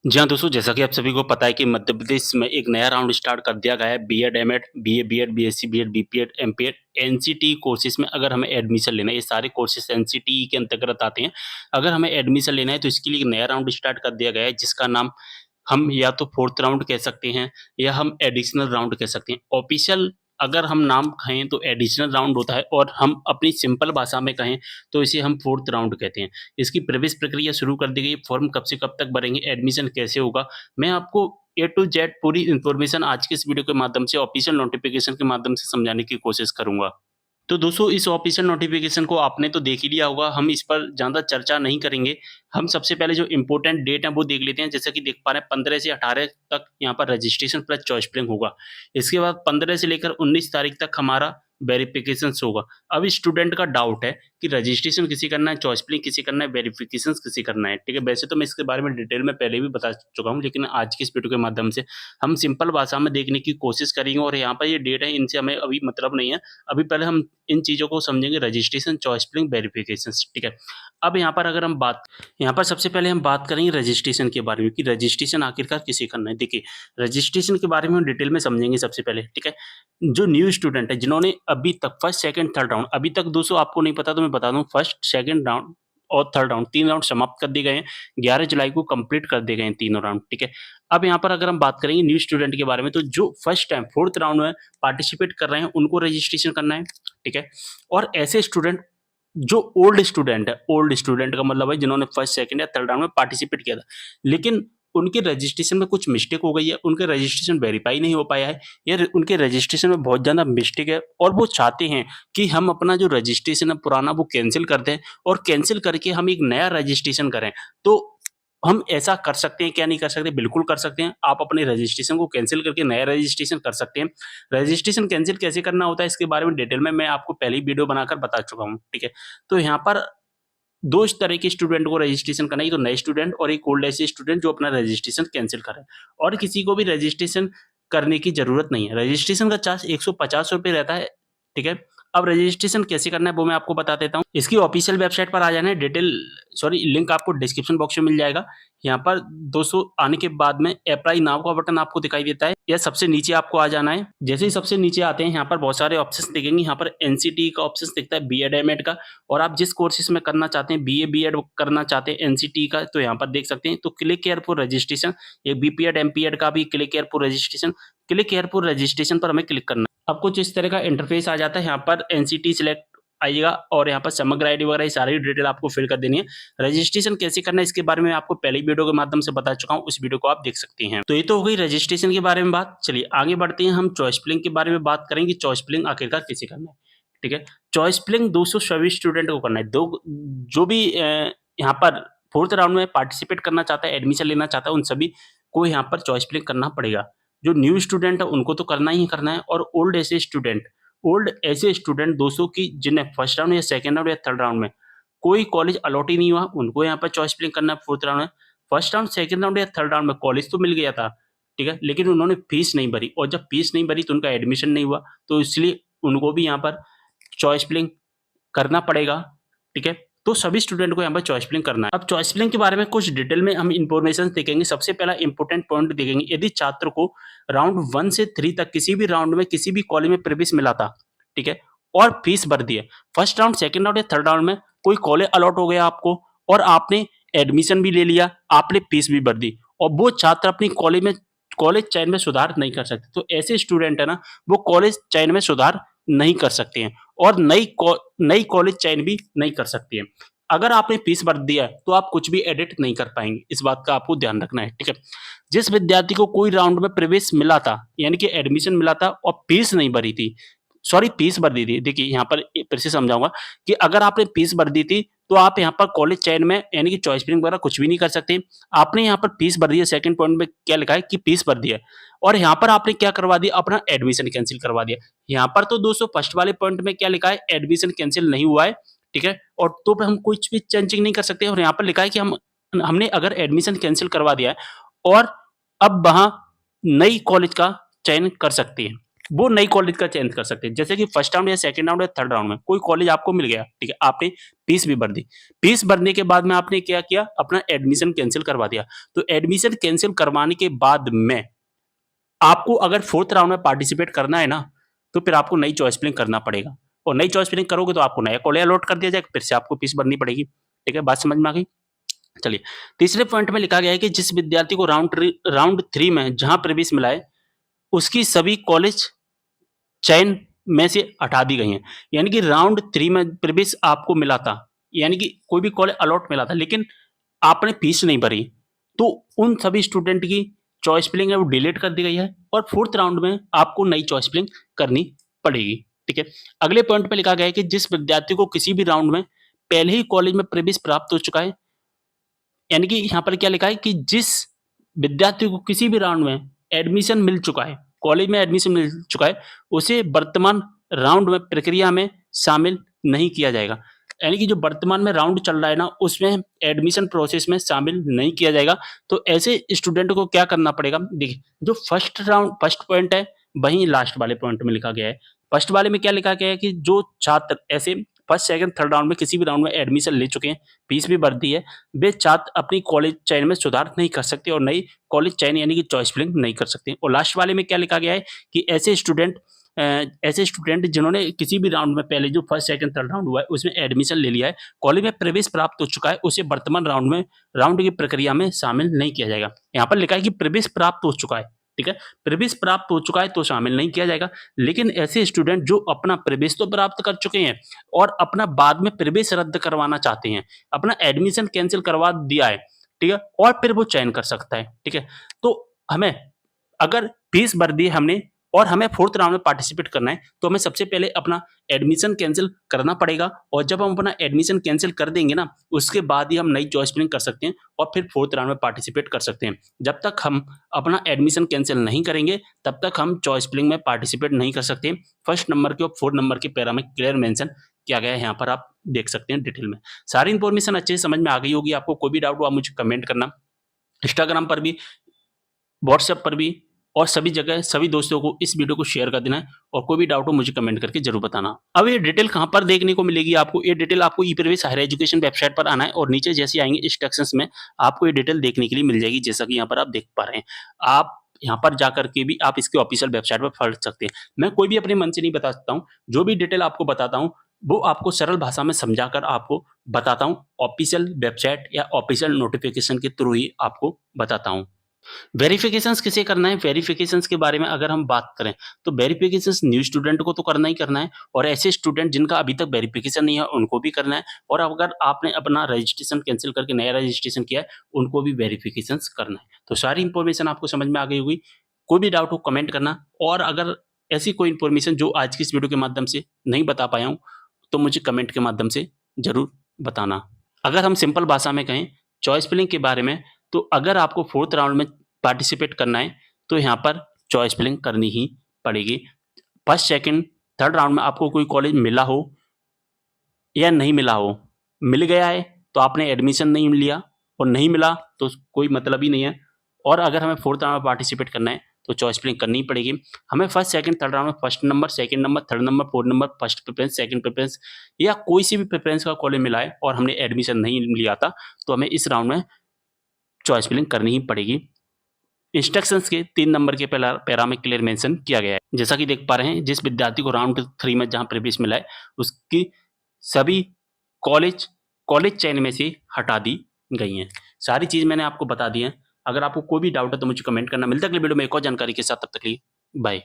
जी हाँ, दोस्तों जैसा कि आप सभी को पता है कि मध्य प्रदेश में एक नया राउंड स्टार्ट कर दिया गया है BEd, MEd, BA, BEd, BSc, BEd, BPEd, MPEd, NCT courses में अगर हमें एडमिशन लेना है, ये सारे कोर्सेज़ एनसीटी के अंतर्गत आते हैं। अगर हमें एडमिशन लेना है तो इसके लिए एक नया राउंड स्टार्ट कर दिया गया है जिसका नाम हम या तो 4th राउंड कह सकते हैं या हम एडिशनल राउंड कह सकते हैं। ऑफ़िशियल अगर हम नाम कहें तो एडिशनल राउंड होता है और हम अपनी सिंपल भाषा में कहें तो इसे हम 4th राउंड कहते हैं। इसकी प्रवेश प्रक्रिया शुरू कर दी गई है, फॉर्म कब से कब तक भरेंगे, एडमिशन कैसे होगा, मैं आपको ए टू जेड पूरी इन्फॉर्मेशन आज के इस वीडियो के माध्यम से ऑफ़िशियल नोटिफ़िकेशन के माध्यम से समझाने की कोशिश करूँगा। तो दोस्तों इस ऑफ़िशियल नोटिफ़िकेशन को आपने तो देख ही लिया होगा, हम इस पर ज़्यादा चर्चा नहीं करेंगे। हम सबसे पहले जो इम्पोर्टेंट डेट है वो देख लेते हैं, जैसा कि देख पा रहे हैं 15 से 18 तक यहाँ पर रजिस्ट्रेशन प्लस चॉइस फिलिंग होगा। इसके बाद 15 से लेकर 19 तारीख तक हमारा वेरिफ़िकेशंस होगा। अब स्टूडेंट का डाउट है कि रजिस्ट्रेशन किसे करना है, चॉइस फिलिंग किसे करना है, वेरिफ़िकेशंस किसे करना है, ठीक है? वैसे तो मैं इसके बारे में डिटेल में पहले भी बता चुका हूँ, लेकिन आज की इस वीडियो के माध्यम से हम सिंपल भाषा में देखने की कोशिश करेंगे और यहाँ पर ये डेट है, इनसे हमें अभी मतलब नहीं है। अभी पहले हम इन चीज़ों को समझेंगे रजिस्ट्रेशन, चॉइस फिलिंग, वेरिफिकेशंस, ठीक है? अब यहाँ पर अगर हम बात यहाँ पर सबसे पहले हम बात करेंगे रजिस्ट्रेशन के बारे में कि रजिस्ट्रेशन आखिरकार किसे करना है। देखिए, रजिस्ट्रेशन के बारे में हम डिटेल में समझेंगे सबसे पहले, ठीक है? जो न्यू स्टूडेंट है जिन्होंने अभी तक फर्स्ट, सेकंड, थर्ड राउंड अभी तक दोस्तों आपको नहीं पता तो मैं बता दूँ फर्स्ट, सेकंड राउंड और थर्ड राउंड 3 राउंड समाप्त कर दिए गए हैं। 11 जुलाई को कंप्लीट कर दिए गए हैं तीनों राउंड, ठीक है? अब यहाँ पर अगर हम बात करेंगे न्यू स्टूडेंट के बारे में तो जो फर्स्ट टाइम 4th राउंड में पार्टिसिपेट कर रहे हैं उनको रजिस्ट्रेशन करना है, ठीक है? और ऐसे स्टूडेंट जो ओल्ड स्टूडेंट का मतलब है जिन्होंने फर्स्ट, सेकंड या थर्ड राउंड में पार्टिसिपेट किया था, लेकिन उनके रजिस्ट्रेशन में कुछ मिस्टेक हो गई है, उनके रजिस्ट्रेशन वेरीफाई नहीं हो पाया है या उनके रजिस्ट्रेशन में बहुत ज़्यादा मिस्टेक है और वो चाहते हैं कि हम अपना जो रजिस्ट्रेशन है पुराना वो कैंसल कर दें और कैंसल करके हम एक नया रजिस्ट्रेशन करें। तो हम ऐसा कर सकते हैं, क्या नहीं कर सकते? बिल्कुल कर सकते हैं। आप अपने रजिस्ट्रेशन को कैंसल करके नया रजिस्ट्रेशन कर सकते हैं। रजिस्ट्रेशन कैंसल कैसे करना होता है इसके बारे में डिटेल में मैं आपको पहले ही वीडियो बनाकर बता चुका हूँ, ठीक है? तो यहाँ पर 2 इस तरह के स्टूडेंट को रजिस्ट्रेशन करना है, एक तो नए स्टूडेंट और एक ओल्ड ऐसे स्टूडेंट जो अपना रजिस्ट्रेशन कैंसल कर रहे हैं और किसी को भी रजिस्ट्रेशन करने की ज़रूरत नहीं है। रजिस्ट्रेशन का चार्ज ₹150 रहता है, ठीक है? अब रजिस्ट्रेशन कैसे करना है वो मैं आपको बता देता हूँ। इसकी ऑफ़िशियल वेबसाइट पर आ जाना है, लिंक आपको डिस्क्रिप्शन बॉक्स में मिल जाएगा। यहाँ पर दोस्तों आने के बाद में अप्लाई नाउ का बटन आपको दिखाई देता है या सबसे नीचे आपको आ जाना है। जैसे ही सबसे नीचे आते हैं यहाँ पर बहुत सारे ऑप्शंस दिखेंगे, यहाँ पर एनसीटी का ऑप्शंस दिखता है, बीएड, एमएड का और आप जिस कोर्सेज़ में करना चाहते हैं, बीए, बीएड करना चाहते हैं एनसीटी का तो यहाँ पर देख सकते हैं। तो क्लिक हियर फॉर रजिस्ट्रेशन, ये बीपीएड, एमपीएड का भी click here for registration, click here for registration पर हमें क्लिक करना है। अब कुछ इस तरह का इंटरफेस आ जाता है, यहाँ पर एनसीटी सिलेक्ट आइएगा और यहाँ पर समग्र आईडी वगैरह ये सारी डिटेल आपको फिल कर देनी है। रजिस्ट्रेशन कैसे करना है इसके बारे में आपको पहले ही वीडियो के माध्यम से बता चुका हूँ, उस वीडियो को आप देख सकते हैं। तो ये तो हो गई रजिस्ट्रेशन के बारे में बात। चलिए आगे बढ़ते हैं, हम चॉइस फिलिंग के बारे में बात करेंगे, चॉइस फिलिंग आखिरकार कैसे करना है, ठीक है? चॉइस फिलिंग दोस्तों सभी स्टूडेंट को करना है। दो जो भी यहाँ पर 4th राउंड में पार्टिसिपेट करना चाहता है, एडमिशन लेना चाहता है, उन सभी को यहाँ पर चॉइस फिलिंग करना पड़ेगा। जो न्यू स्टूडेंट है उनको तो करना ही करना है और ओल्ड ऐसे स्टूडेंट दोस्तों की जिन्हें फर्स्ट राउंड या सेकंड राउंड या थर्ड राउंड में कोई कॉलेज अलॉट ही नहीं हुआ, उनको यहाँ पर चॉइस फिलिंग करना है 4th राउंड में। फर्स्ट राउंड, सेकंड राउंड या थर्ड राउंड में कॉलेज तो मिल गया था, ठीक है? लेकिन उन्होंने फीस नहीं भरी और जब फीस नहीं भरी तो उनका एडमिशन नहीं हुआ, तो इसलिए उनको भी यहाँ पर चॉइस फिलिंग करना पड़ेगा, ठीक है? तो सभी स्टूडेंट को यहाँ पर चॉइस फिलिंग करना है। अब चॉइस फिलिंग के बारे में कुछ डिटेल में हम इन्फॉर्मेशन देखेंगे। सबसे पहला इंपॉर्टेंट पॉइंट देखेंगे, यदि छात्र को राउंड 1 से 3 तक किसी भी राउंड में किसी भी कॉलेज में प्रवेश मिला था, ठीक है? और फीस भर दी है। फर्स्ट राउंड, सेकंड राउंड या थर्ड राउंड में कोई कॉलेज अलॉट हो गया आपको और आपने एडमिशन भी ले लिया, आपने फीस भी भर दी और वो छात्र अपनी कॉलेज चयन में सुधार नहीं कर सकते। तो ऐसे स्टूडेंट है ना, वो कॉलेज चयन में सुधार नहीं कर सकते हैं और नई कॉलेज चयन भी नहीं कर सकते हैं। अगर आपने फीस भर दिया है, तो आप कुछ भी एडिट नहीं कर पाएँगे। इस बात का आपको ध्यान रखना है, ठीक है? जिस विद्यार्थी को कोई राउंड में प्रवेश मिला था, यानी कि एडमिशन मिला था और फीस नहीं भरी थी, सॉरी फीस भर दी थी। देखिए यहाँ पर फिर से समझाऊँगा कि अगर आपने फीस भर दी थी, तो आप यहाँ पर कॉलेज चयन में यानी कि चॉइस फिलिंग वगैरह कुछ भी नहीं कर सकते। आपने यहाँ पर फीस भर दी है, सेकंड पॉइंट में क्या लिखा है कि फीस भर दी है और यहाँ पर आपने क्या करवा दिया, अपना एडमिशन कैंसल करवा दिया। यहाँ पर तो दोस्तों फर्स्ट वाले पॉइंट में क्या लिखा है, एडमिशन कैंसल नहीं हुआ है, ठीक है? और तो हम कुछ भी चेंजिंग नहीं कर सकते और यहाँ पर लिखा है कि हमने अगर एडमिशन कैंसल करवा दिया है और अब वहाँ नई कॉलेज का चयन कर सकते हैं। वो नई कॉलेज का चयन कर सकते हैं। जैसे कि फर्स्ट राउंड या सेकंड राउंड या थर्ड राउंड में कोई कॉलेज आपको मिल गया, ठीक है, आपने फीस भी भर दी। फीस भरने के बाद में आपने क्या किया, अपना एडमिशन कैंसल करवा दिया। तो एडमिशन कैंसल करवाने के बाद में आपको अगर फोर्थ राउंड में पार्टिसिपेट करना है ना, तो फिर आपको नई चॉइस फिलिंग करना पड़ेगा, और नई चॉइस फिलिंग करोगे तो आपको नया कॉलेज अलॉट कर दिया जाएगा, फिर से आपको फीस भरनी पड़ेगी। ठीक है, बात समझ में आ गई? चलिए, तीसरे पॉइंट में लिखा गया है कि जिस विद्यार्थी को राउंड 3 में जहां प्रवेश मिला है, उसकी सभी कॉलेज चयन में से हटा दी गई हैं। यानी कि राउंड 3 में प्रवेश आपको मिला था, यानी कि कोई भी कॉलेज अलॉट मिला था, लेकिन आपने फीस नहीं भरी, तो उन सभी स्टूडेंट की चॉइस फिलिंग है वो डिलीट कर दी गई है, और फोर्थ राउंड में आपको नई चॉइस फिलिंग करनी पड़ेगी। ठीक है, अगले पॉइंट पे लिखा गया है कि जिस विद्यार्थी को किसी भी राउंड में पहले ही कॉलेज में प्रवेश प्राप्त हो चुका है, यानी कि यहाँ पर क्या लिखा है कि जिस विद्यार्थी को किसी भी राउंड में एडमिशन मिल चुका है, कॉलेज में एडमिशन मिल चुका है, उसे वर्तमान राउंड में प्रक्रिया में शामिल नहीं किया जाएगा। यानी कि जो वर्तमान में राउंड चल रहा है ना, उसमें एडमिशन प्रोसेस में शामिल नहीं किया जाएगा। तो ऐसे स्टूडेंट को क्या करना पड़ेगा? देखिए, जो फर्स्ट पॉइंट है, वहीं लास्ट वाले पॉइंट में लिखा गया है। फर्स्ट वाले में क्या लिखा गया है कि जो छात्र ऐसे फर्स्ट, सेकंड, थर्ड राउंड में किसी भी राउंड में एडमिशन ले चुके हैं, फीस भी भर दी है, वे छात्र अपनी कॉलेज चयन में सुधार नहीं कर सकते और नई कॉलेज चयन यानी कि चॉइस फिलिंग नहीं कर सकते। और लास्ट वाले में क्या लिखा गया है कि ऐसे स्टूडेंट जिन्होंने किसी भी राउंड में पहले जो फर्स्ट, सेकंड, थर्ड राउंड हुआ है उसमें एडमिशन ले लिया है, कॉलेज में प्रवेश प्राप्त हो चुका है, उसे वर्तमान राउंड की प्रक्रिया में शामिल नहीं किया जाएगा। यहाँ पर लिखा है कि प्रवेश प्राप्त हो चुका है, ठीक है, प्रवेश प्राप्त हो चुका है तो शामिल नहीं किया जाएगा। लेकिन ऐसे स्टूडेंट जो अपना प्रवेश तो प्राप्त कर चुके हैं और अपना बाद में प्रवेश रद्द करवाना चाहते हैं, अपना एडमिशन कैंसिल करवा दिया है, ठीक है, और फिर वो चयन कर सकता है। ठीक है, तो हमें अगर फीस भर दी हमने और हमें फोर्थ राउंड में पार्टिसिपेट करना है, तो हमें सबसे पहले अपना एडमिशन कैंसिल करना पड़ेगा, और जब हम अपना एडमिशन कैंसिल कर देंगे ना, उसके बाद ही हम नई चॉइस फिलिंग कर सकते हैं और फिर फोर्थ राउंड में पार्टिसिपेट कर सकते हैं। जब तक हम अपना एडमिशन कैंसिल नहीं करेंगे, तब तक हम चॉइस फिलिंग में पार्टिसिपेट नहीं कर सकते। फर्स्ट नंबर के और फोर्थ नंबर के पैरा में क्लियर मेंशन किया गया है, यहाँ पर आप देख सकते हैं डिटेल में। सारी इन्फॉर्मेशन अच्छे से समझ में आ गई होगी। आपको कोई भी डाउट हो आप मुझे कमेंट करना, इंस्टाग्राम पर भी, व्हाट्सएप पर भी, और सभी जगह सभी दोस्तों को इस वीडियो को शेयर कर देना है, और कोई भी डाउट हो मुझे कमेंट करके जरूर बताना। अब ये डिटेल कहाँ पर देखने को मिलेगी आपको? ये डिटेल आपको ई प्रवेश हायर एजुकेशन वेबसाइट पर आना है, और नीचे जैसे आएंगे इंस्ट्रक्शंस में आपको ये डिटेल देखने के लिए मिल जाएगी, जैसा कि यहाँ पर आप देख पा रहे हैं। आप यहाँ पर जाकर के भी आप इसके ऑफिशियल वेबसाइट पर पढ़ सकते हैं। मैं कोई भी अपने मन से नहीं बता सकता हूँ, जो भी डिटेल आपको बताता हूँ वो आपको सरल भाषा में समझाकर आपको बताता हूँ, ऑफिशियल वेबसाइट या ऑफिशियल नोटिफिकेशन के थ्रू ही आपको बताता हूँ। वेरिफिकेशंस किसे करना है? वेरिफिकेशंस के बारे में अगर हम बात करें, तो वेरिफिकेशंस न्यू स्टूडेंट को तो करना ही करना है, और ऐसे स्टूडेंट जिनका अभी तक वेरिफिकेशन नहीं है उनको भी करना है, और अगर आपने अपना रजिस्ट्रेशन कैंसिल करके नया रजिस्ट्रेशन किया है उनको भी वेरिफिकेशंस करना है। तो सारी इंफॉर्मेशन आपको समझ में आ गई होगी। कोई भी डाउट हो कमेंट करना, और अगर ऐसी कोई इंफॉर्मेशन जो आज की इस वीडियो के माध्यम से नहीं बता पाया हूँ, तो मुझे कमेंट के माध्यम से ज़रूर बताना। अगर हम सिंपल भाषा में कहें चॉइस फिलिंग के बारे में, तो अगर आपको फोर्थ राउंड में पार्टिसिपेट करना है, तो यहाँ पर चॉइस फिलिंग करनी ही पड़ेगी। फर्स्ट, सेकंड, थर्ड राउंड में आपको कोई कॉलेज मिला हो या नहीं मिला हो, मिल गया है तो आपने एडमिशन नहीं लिया, और नहीं मिला तो कोई मतलब ही नहीं है। और अगर हमें फोर्थ राउंड में पार्टिसिपेट करना है तो चॉइस फिलिंग करनी ही पड़ेगी। हमें फर्स्ट, सेकंड, थर्ड राउंड में first number, second number, third number, fourth number, first preference, second preference या कोई सी भी प्रेफरेंस का कॉलेज मिला है और हमने एडमिशन नहीं लिया था, तो हमें इस राउंड में चॉइस फिलिंग करनी ही पड़ेगी। इंस्ट्रक्शंस के 3 नंबर के पैरा में क्लियर मेंशन किया गया है। जैसा कि देख पा रहे हैं, जिस विद्यार्थी को राउंड 3 में जहां प्रवेश मिला है, उसकी सभी कॉलेज चयन में से हटा दी गई हैं। सारी चीज़ मैंने आपको बता दी है। अगर आपको कोई भी डाउट है तो मुझे कमेंट करना। मिलता है अगले वीडियो में एक और जानकारी के साथ, तब तक के लिए बाय।